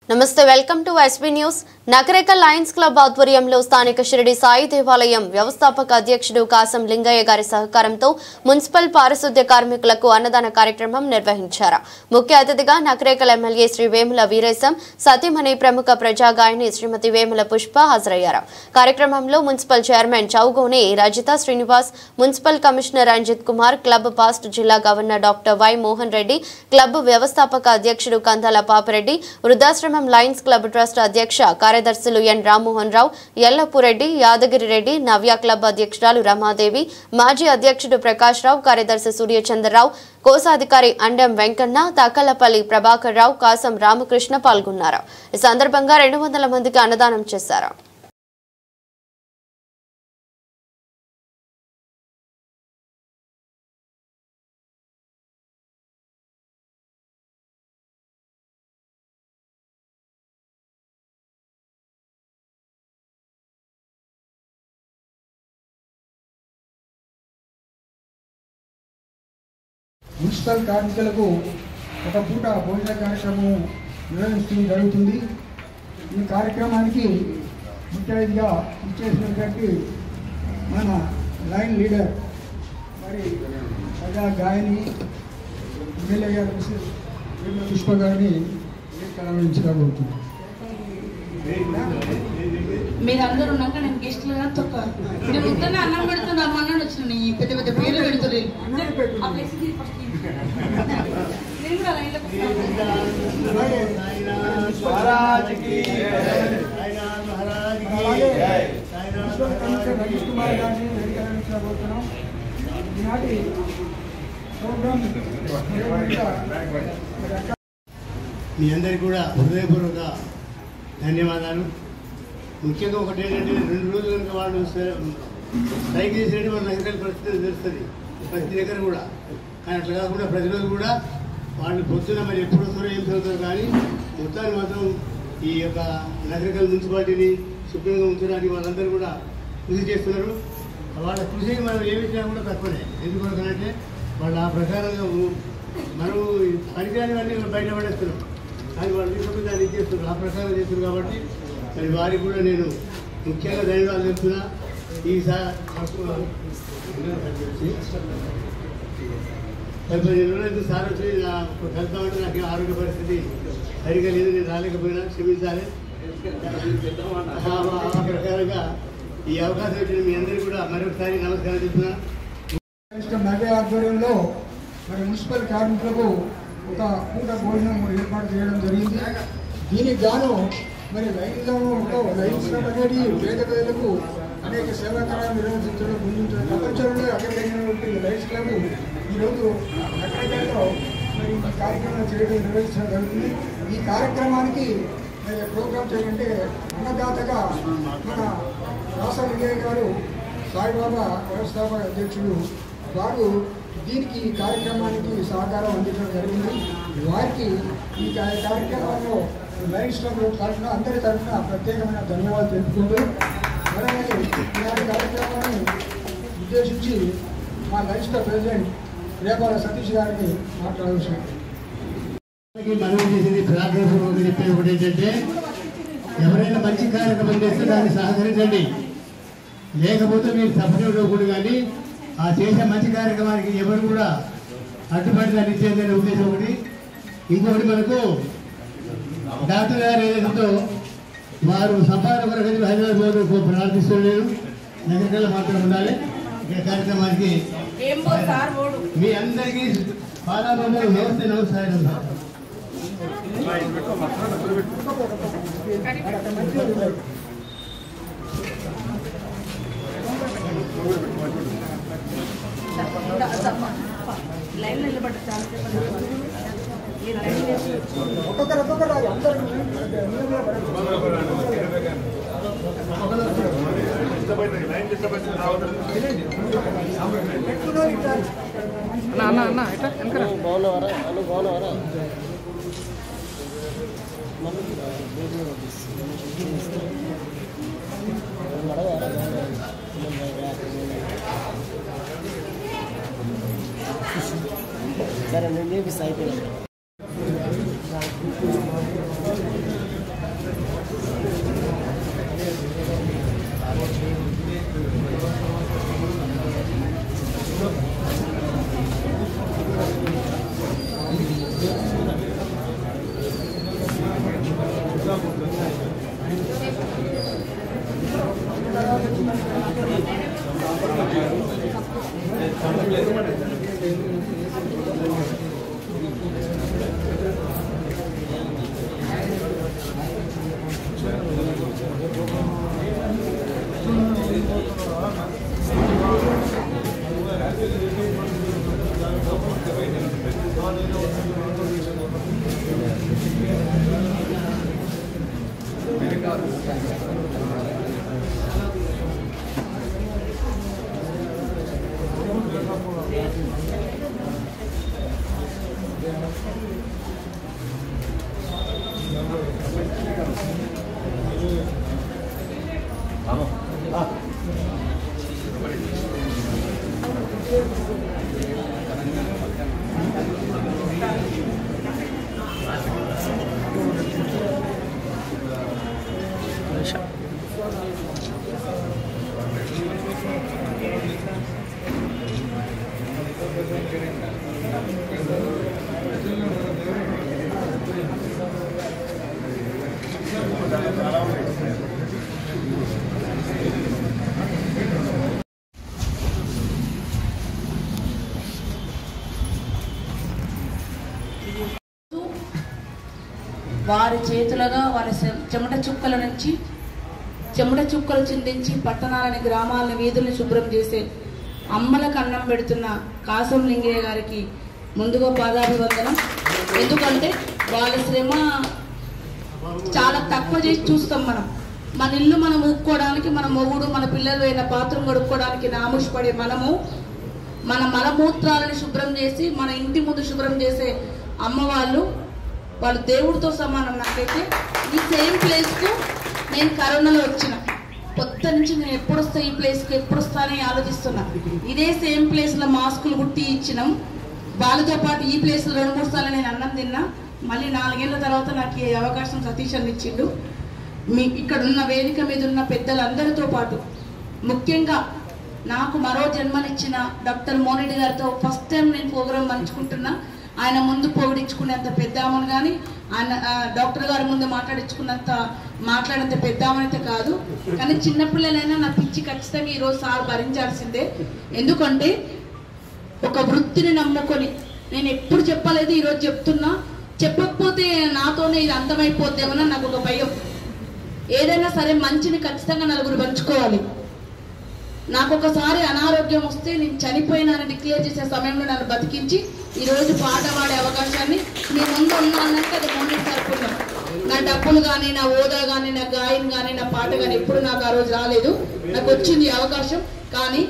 నమస్తే welcome to SB news. Nakrekal Lions club ఆధ్వర్యంలో స్థానిక షిరిడి సాయి దేవాలయం వ్యవస్థాపక అధ్యక్షుడు కాసం లింగయ్య గారి సహకారంతో మున్సిపల్ పారిశుద్ధ్య కార్మికులకు అన్నదాన కార్యక్రమం నిర్వహించారు. ముఖ్య అతిథిగా నకరేకల్ ఎమ్మెల్యే శ్రీ వేముల వీరేశం, సతీమణి ప్రముఖ ప్రజాగాయని శ్రీమతి వేముల పుష్ప హాజరయ్యారు. కార్యక్రమంలో municipal chairman Chougoni Rajitha Srinivas, municipal commissioner Ranjith Kumar, club past జిల్లా governor doctor Y Mohan Reddy, club వ్యవస్థాపక అధ్యక్షుడు కందాల పాపిరెడ్డి, వృద్ధాశ్రమ లయన్స్ క్లబ్ ట్రస్ట్ అధ్యక్ష కార్యదర్శులు ఎన్ రామ్మోహన్ రావు, ఎల్లపురెడ్డి, యాదగిరి రెడ్డి, నవ్య క్లబ్ అధ్యక్షురాలు రమాదేవి, మాజీ అధ్యక్షుడు ప్రకాష్ రావు, కార్యదర్శి సూర్యచంద్రరావు, కోశాధికారి అండం వెంకన్న, తాకలపల్లి ప్రభాకర్ రావు, కాసం రామకృష్ణ పాల్గొన్నారు. ఈ సందర్భంగా 200 మందికి అన్నదానం చేశారు. మున్సిపల్ కార్మికులకు ఒక పూట భోజన కార్యక్రమం నిర్వహించడం జరుగుతుంది. ఈ కార్యక్రమానికి ముఖ్య అతిథిగా ఇచ్చేసినటువంటి మన లైన్ లీడర్ మరి ప్రజా గాయని ఎమ్మెల్యే గారు పుష్ప గారిని ప్రారంభించబోతుంది. మీరందరూ ఉన్నాక నేను గెస్ట్లుగా తొక్క నేను ఉత్తనే అన్నం పెడుతున్నా అమ్మన్నాడు వచ్చిన నీ పెద్ద పెద్ద పేర్లు పెడుతుంది. మీ అందరికీ కూడా హృదయపూర్వక ధన్యవాదాలు. ముఖ్యంగా ఒకటి ఏంటంటే 2 రోజులు కనుక వాళ్ళు స్ట్రైక్ చేసినట్టు వాళ్ళ నగరాల పరిస్థితి తెలుస్తుంది ప్రతి దగ్గర కూడా. కానీ అట్లా కాకుండా ప్రతిరోజు కూడా వాళ్ళు పొద్దున మరి ఎప్పుడు వస్తారో ఏం చదువుతారు, కానీ మొత్తాన్ని మాత్రం ఈ యొక్క నగరికల్ మున్సిపాలిటీని శుభ్రంగా ఉంచడానికి వాళ్ళందరూ కూడా కృషి చేస్తున్నారు. వాళ్ళ కృషికి మనం ఏమిచ్చినా కూడా తక్కువనే. ఎందుకంటే వాళ్ళు ఆ ప్రకారంగా మనం పనికిరానివన్నీ బయట పడేస్తున్నాం, కానీ వాళ్ళు తీసుకుంటే దాన్ని ఇచ్చేస్తున్నారు, ఆ ప్రకారం చేస్తున్నారు. కాబట్టి మరి వారికి కూడా నేను ముఖ్యంగా ధన్యవాదాలు చెప్తున్నా. ఈసారి 15 రోజులు సార్ వచ్చి కలుద్దామంటే నాకు ఆరోగ్య పరిస్థితి సరిగా లేదు, నేను రాలేకపోయినా క్షమించాలి. ఆ ప్రకారంగా ఈ అవకాశం వచ్చిన మీ అందరికీ కూడా మరొకసారి నమస్కారం చెప్తున్నా. నగర ఆధ్వర్యంలో మరి మున్సిపల్ కార్మికులకు ఒక పూట భోజనం ఏర్పాటు చేయడం జరిగింది. దీనికి గాను మరి లైన్స్ అనేది పేద ప్రజలకు అనేక సేవా కార్యాలు నిర్వహించడం ముందుంటారు. ప్రపంచంలో అగ్రగణ్యమైనటువంటి లైన్స్ క్లబ్ ఈరోజు నగరంలో మరి ఈ కార్యక్రమం చేయడం నిర్వహించడం జరుగుతుంది. ఈ కార్యక్రమానికి ప్రోగ్రామ్ చేయాలంటే అన్నదాతగా మన రాష్ట్ర లింగయ్య గారు, సాయిబాబా వ్యవస్థాపక అధ్యక్షుడు వారు దీనికి ఈ కార్యక్రమానికి సహకారం అందించడం జరిగింది. వారికి ఈ కార్యక్రమంలో లైన్స్ క్లబ్ తరఫున అందరి తరఫున ప్రత్యేకమైన ధన్యవాదాలు తెలుపుకుంటూ ఇలాంటి కార్యక్రమాన్ని ఉద్దేశించి మా lines club president Repala Satish గారిని మాట్లాడాల్సింది. మనం చేసేది ప్రార్థనపూర్వకంగా చెప్పేది ఒకటి ఏంటంటే, ఎవరైనా మంచి కార్యక్రమం చేస్తే దాన్ని సహకరించండి, లేకపోతే మీరు తప్పనివ్వకూడదు. కానీ ఆ చేసే మంచి కార్యక్రమానికి ఎవరు కూడా అడ్డుపడి దాన్ని ఇచ్చేదనే ఉద్దేశం ఒకటి. ఇంకొకటి మనకు డాక్టర్ గారు ఏదైతే వారు సంపాదన కొరకు హైదరాబాద్ ప్రార్థిస్తున్నాను, నగరికల్లో మాత్రం ఉండాలి. ఇక్కడ కార్యక్రమానికి మీ అందరికీ పాదాలు నమస్తే నమస్కారం. లైన్ నిలబడ్డ సరే నేను అయిపోయింది. వారి చేతులుగా వారి చెమట చుక్కలు చిందించి పట్టణాలని గ్రామాలని వీధుల్ని శుభ్రం చేసే అమ్మలకు అన్నం పెడుతున్న కాసం లింగయ్య గారికి ముందుగా పాదాభివందనం. ఎందుకంటే వాళ్ళ శ్రమ చాలా తక్కువ చేసి చూస్తాం. మన ఇల్లు మనం ఊక్కోవడానికి, మన మొగుడు మన పిల్లలు అయిన బాత్రూమ్ కడుక్కోవడానికి నాముషపడే మనము మన మలమూత్రాలను శుభ్రం చేసి మన ఇంటి ముందు శుభ్రం చేసే అమ్మ వాళ్ళు దేవుడితో సమానం. నాకైతే ఈ సేమ్ ప్లేస్కు నేను కరోనాలో వచ్చిన కొత్త నుంచి నేను ఎప్పుడు వస్తా ఈ ప్లేస్కి ఎప్పుడు వస్తానని ఆలోచిస్తున్నా. ఇదే సేమ్ ప్లేస్లో మాస్కులు కుట్టి ఇచ్చినాం. వాళ్ళతో పాటు ఈ ప్లేస్లో 2-3 సార్లు నేను అన్నం తిన్నా. మళ్ళీ 4 ఏళ్ల తర్వాత నాకు ఈ అవకాశం సతీష్ అని ఇచ్చిండు. ఇక్కడ ఉన్న వేదిక మీద ఉన్న పెద్దలందరితో పాటు ముఖ్యంగా నాకు మరో జన్మనిచ్చిన డాక్టర్ మోనిరెడ్డి గారితో ఫస్ట్ టైం నేను ప్రోగ్రాం పంచుకుంటున్నా. ఆయన ముందు పొగిడించుకునేంత పెద్దామని కానీ ఆయన డాక్టర్ గారి ముందు మాట్లాడేంత పెద్దామనైతే కాదు. కానీ చిన్నపిల్లలైనా నా పిచ్చి ఖచ్చితంగా ఈరోజు సార్ భరించాల్సిందే. ఎందుకంటే ఒక వృత్తిని నమ్ముకొని నేను ఎప్పుడు చెప్పలేదు, ఈరోజు చెప్తున్నా. చెప్పకపోతే నాతోనే ఇది అంతమైపోద్దేమని నాకు ఒక భయం. ఏదైనా సరే మంచిని ఖచ్చితంగా నలుగురు పంచుకోవాలి. నాకు ఒకసారి అనారోగ్యం వస్తే నేను చనిపోయినానని డిక్లేర్ చేసే సమయంలో నన్ను బతికించి ఈరోజు పాట పాడే అవకాశాన్ని మీ ముందు ఉన్నానంటే అది మొన్న సరిపోయినా. నా డబ్బులు కానీ, నా హోదా కానీ, నా గాయం కానీ, నా పాట కానీ ఎప్పుడు నాకు ఆ రోజు రాలేదు. నాకు వచ్చింది అవకాశం. కానీ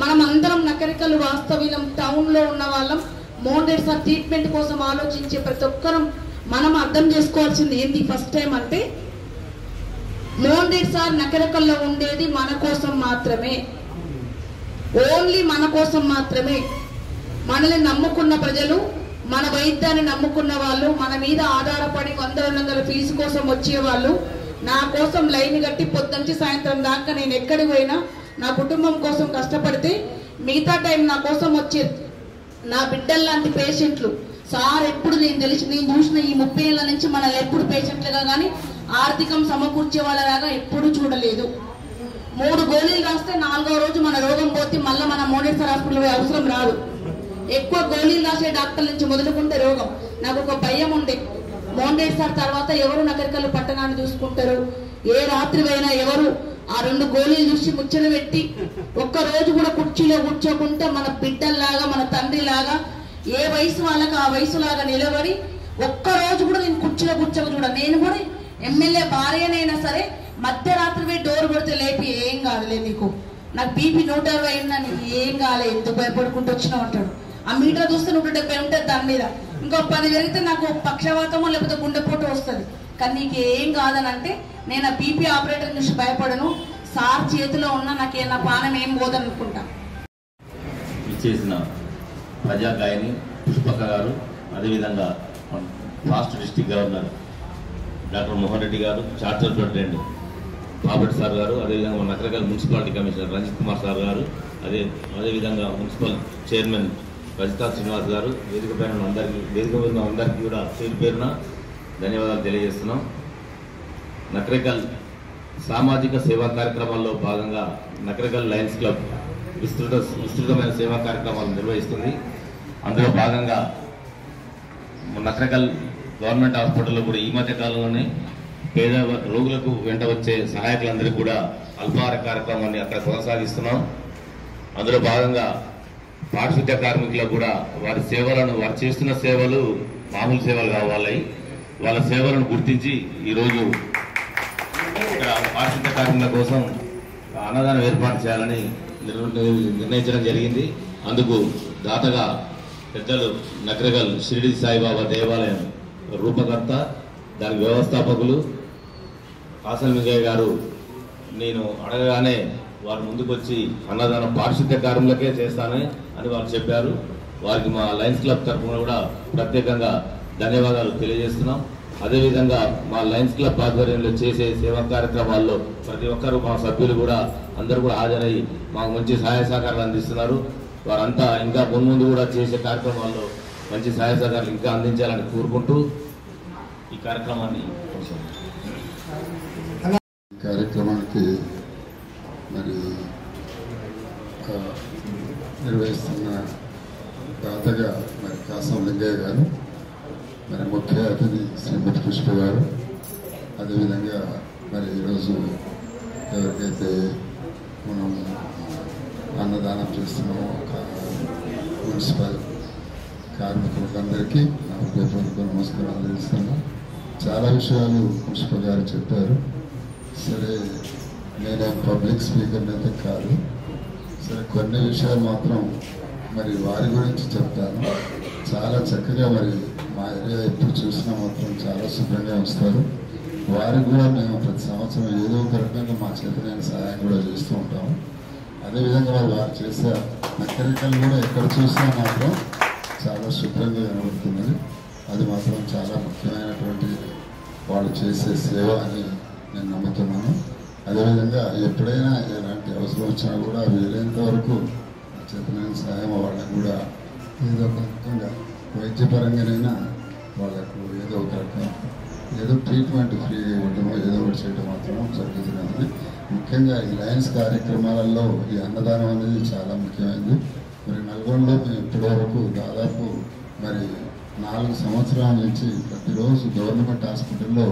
మనం అందరం నకరికల్ వాస్తవ్యం టౌన్లో ఉన్న వాళ్ళం. మోహన్ సార్ ట్రీట్మెంట్ కోసం ఆలోచించే ప్రతి ఒక్కరం మనం అర్థం చేసుకోవాల్సింది ఏంటి ఫస్ట్ టైం అంటే, మోహన్ రెడ్డి సార్ నకరికల్లో ఉండేది మన కోసం మాత్రమే, ఓన్లీ మన కోసం మాత్రమే. మనల్ని నమ్ముకున్న ప్రజలు, మన వైద్యాన్ని నమ్ముకున్న వాళ్ళు, మన మీద ఆధారపడి 100-200 ఫీజు కోసం వచ్చేవాళ్ళు, నా కోసం లైన్ కట్టి పొద్దుంచి సాయంత్రం దాకా నేను ఎక్కడికి పోయినా నా కుటుంబం కోసం కష్టపడితే మిగతా టైం నా కోసం వచ్చే నా బిడ్డల్లాంటి పేషెంట్లు సార్ ఎప్పుడు నేను చూసిన ఈ 30 ఏళ్ల నుంచి మనల్ని ఎప్పుడు పేషెంట్లుగా కానీ ఆర్థికం సమకూర్చే వాళ్ళలాగా ఎప్పుడు చూడలేదు. 3 గోళీలు రాస్తే 4వ రోజు మన రోగం పోతే మళ్ళీ మన మోడెడ్ సార్ హాస్పిటల్ పోయే అవసరం రాదు. ఎక్కువ గోళీలు రాసే డాక్టర్ నుంచి మొదలుకుంటే రోగం. నాకు ఒక భయం ఉండే, మోడెడ్ సార్ తర్వాత ఎవరు నగరికల్లు పట్టణాన్ని చూసుకుంటారు, ఏ రాత్రి అయినా ఎవరు ఆ 2 గోళీలు చూసి ముచ్చట పెట్టి ఒక్క రోజు కూడా కుర్చీలో కూర్చోకుంటే మన బిడ్డల్లాగా మన తండ్రిలాగా ఏ వయసు వాళ్ళకి ఆ వయసులాగా నిలబడి ఒక్క రోజు కూడా నేను కుర్చీలో కూర్చోక చూడ. నేను కూడా ఎమ్మెల్యే భార్యనైనా సరే మధ్యరాత్రి పోయి డోర్ కొడితే లేపి ఏం కాదులే నీకు, నాకు బీపీ 120 అయిందా, నీకు ఏం కాలే, ఎందుకు భయపడుకుంటూ వచ్చినావు అంటాడు. ఆ మీటర్ చూస్తే 170 ఉంటుంది దాని మీద. ఇంకో 10 జరిగితే నాకు పక్షవాతమో లేకపోతే గుండెపోటు వస్తుంది. కానీ నీకు ఏం కాదని అంటే నేను ఆ బీపీ ఆపరేటర్ నుంచి భయపడను. సార్ చేతిలో ఉన్న నా ప్రాణం ఏం పోదనుకుంటా. ఇచ్చేసిన ప్రజా గాయని పుష్పక గారు, అదేవిధంగా రాష్ట్ర district governor doctor Mohan Reddy garu, charter president Babat sir garu, అదేవిధంగా Nakrekal municipality commissioner Ranjith Kumar sir garu, అదేవిధంగా మున్సిపల్ చైర్మన్ రజితా శ్రీనివాస్ గారు, వేదిక మీద అందరికీ కూడా పేరు పేరున ధన్యవాదాలు తెలియజేస్తున్నాం. నకరేకల్ సామాజిక సేవా కార్యక్రమాల్లో భాగంగా నకరేకల్ లయన్స్ క్లబ్ విస్తృతమైన సేవా కార్యక్రమాలు నిర్వహిస్తుంది. అందులో భాగంగా నకరేకల్ గవర్నమెంట్ హాస్పిటల్లో కూడా ఈ మధ్య కాలంలోనే పేద రోగులకు వెంట వచ్చే సహాయకులందరికీ కూడా అల్పాహార కార్యక్రమాన్ని అక్కడ కొనసాగిస్తున్నాం. అందులో భాగంగా పారిశుద్ధ్య కార్మికులకు కూడా వారి చేస్తున్న సేవలు మామూలు సేవలు కావాలి. వాళ్ళ సేవలను గుర్తించి ఈరోజు ఇక్కడ పారిశుద్ధ్య కార్మికుల కోసం అన్నదానం ఏర్పాటు చేయాలని నిర్ణయించడం జరిగింది. అందుకు దాతగా పెద్దలు నకరేకల్ షిరిడి సాయిబాబా దేవాలయం రూపకర్త, దాని వ్యవస్థాపకులు కాసం లింగయ్య గారు నేను అడగగానే వారు ముందుకు వచ్చి అన్నదానం పారిశుద్ధ్య కార్మికులకే చేస్తానని వారు చెప్పారు. వారికి మా లయన్స్ క్లబ్ తరఫున కూడా ప్రత్యేకంగా ధన్యవాదాలు తెలియజేస్తున్నాం. అదేవిధంగా మా లయన్స్ క్లబ్ ఆధ్వర్యంలో చేసే సేవా కార్యక్రమాల్లో ప్రతి ఒక్కరూ మా సభ్యులు కూడా అందరూ కూడా హాజరై మాకు మంచి సహాయ సహకారాలు అందిస్తున్నారు. వారంతా ఇంకా ముందు కూడా చేసే కార్యక్రమాల్లో మంచి సహాయ సహకారాలు ఇంకా అందించాలని కోరుకుంటూ ఈ కార్యక్రమానికి మరి నిర్వహిస్తున్న దాతగా మరి కాసం లింగయ్య గారు, మరి ముఖ్య అతిథి శ్రీమతి పుష్ప గారు, అదేవిధంగా మరి ఈరోజు ఎవరికైతే మనం అన్నదానం చేస్తున్నామో మున్సిపల్ కార్మికులందరికీ నా హృదయపూర్వక నమస్కారాలు తెలుస్తున్నాను. చాలా విషయాలు పుష్ప గారు చెప్పారు. సరే, నేనేం పబ్లిక్ స్పీకర్ని అయితే కాదు. సరే, కొన్ని విషయాలు మాత్రం మరి వారి గురించి చెప్తాను. చాలా చక్కగా మరి మా ఏరియా ఎప్పుడు చూసినా మాత్రం చాలా శుభ్రంగా వస్తారు. వారికి కూడా మేము ప్రతి సంవత్సరం ఏదో ఒక రకంగా మా చేతనైన సహాయం కూడా చేస్తూ ఉంటాము. అదేవిధంగా వారు చేసే నకరేకల్ కూడా ఎక్కడ చూసినా మాత్రం చాలా శుభ్రంగా కనబడుతున్నది. అది మాత్రం చాలా ముఖ్యమైనటువంటి వాళ్ళు చేసే సేవ అని నేను నమ్ముతున్నాను. అదేవిధంగా ఎప్పుడైనా ఎలాంటి అవసరం వచ్చినా కూడా వీలైనంత వరకు చేతనైన సహాయం వాళ్ళకు కూడా ఏదో ఒక రకంగా వైద్యపరంగానైనా వాళ్ళకు ఏదో ఒక రకంగా ఏదో ట్రీట్మెంట్ ఫ్రీగా ఇవ్వటమో ఏదో ఒకటి చేయటం మాత్రం జరుగుతున్నది. ముఖ్యంగా ఈ లయన్స్ కార్యక్రమాలలో ఈ అన్నదానం అనేది చాలా ముఖ్యమైనది. మరి నల్గొండలో మేము ఇప్పటివరకు దాదాపు మరి 4 సంవత్సరాల నుంచి ప్రతిరోజు గవర్నమెంట్ హాస్పిటల్లో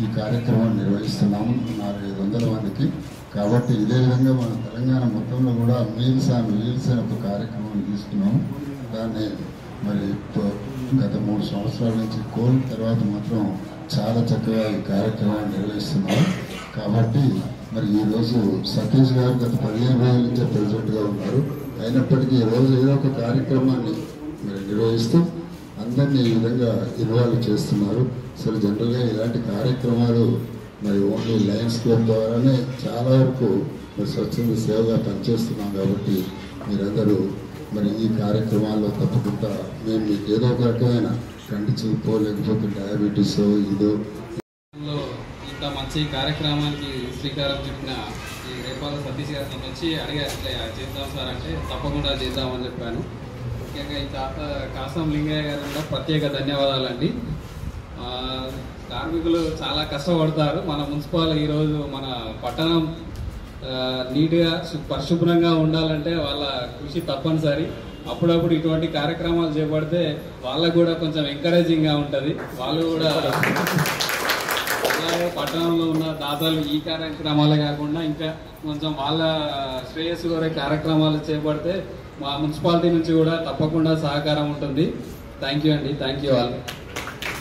ఈ కార్యక్రమాన్ని నిర్వహిస్తున్నాము 400-500 మందికి. కాబట్టి ఇదే విధంగా మన తెలంగాణ మొత్తంలో కూడా మీల్స్ ఆన్ వీల్స్ అనే ఒక కార్యక్రమాన్ని తీసుకున్నాము. దాన్ని మరి గత 3 సంవత్సరాల నుంచి కోవిడ్ తర్వాత మాత్రం చాలా చక్కగా ఈ కార్యక్రమాన్ని నిర్వహిస్తున్నాము. కాబట్టి మరి ఈరోజు సతీష్ గారు గత 15 రోజుల నుంచే ప్రెసిడెంట్గా ఉన్నారు. అయినప్పటికీ ఈరోజు ఏదో ఒక కార్యక్రమాన్ని మరి నిర్వహిస్తూ అందరినీ ఈ విధంగా ఇన్వాల్వ్ చేస్తున్నారు. సరే, జనరల్గా ఇలాంటి కార్యక్రమాలు మరి ఓన్లీ లయన్స్ క్లబ్ ద్వారానే చాలా వరకు మరి స్వచ్ఛంద సేవగా పనిచేస్తున్నాం. కాబట్టి మీరందరూ మరి ఈ కార్యక్రమాల్లో తప్పకుండా మేము మీకు ఏదో ఒక రకమైన కంటి చూపో లేకపోతే డయాబెటీస్ ఇదో ఇంత మంచి కార్యక్రమానికి శ్రీకారం చుట్టిన ఈ రేపాల సతీష్ గారిని వచ్చి అడిగారు చేద్దాం సార్ అంటే తప్పకుండా చేద్దామని చెప్పాను. ముఖ్యంగా ఈ కాసం లింగయ్య గారు కూడా ప్రత్యేక ధన్యవాదాలండి. కార్మికులు చాలా కష్టపడతారు. మన మున్సిపల్ ఈరోజు మన పట్టణం నీట్గా పరిశుభ్రంగా ఉండాలంటే వాళ్ళ కృషి తప్పనిసరి. అప్పుడప్పుడు ఇటువంటి కార్యక్రమాలు చేపడితే వాళ్ళకు కూడా కొంచెం ఎంకరేజింగ్గా ఉంటుంది. వాళ్ళు కూడా అలాగే పట్టణంలో ఉన్న దాతలు ఈ కార్యక్రమాలే కాకుండా ఇంకా కొంచెం వాళ్ళ శ్రేయస్సు కోరే కార్యక్రమాలు చేపడితే మా మున్సిపాలిటీ నుంచి కూడా తప్పకుండా సహకారం ఉంటుంది. థ్యాంక్ యూ అండి. Thank you all.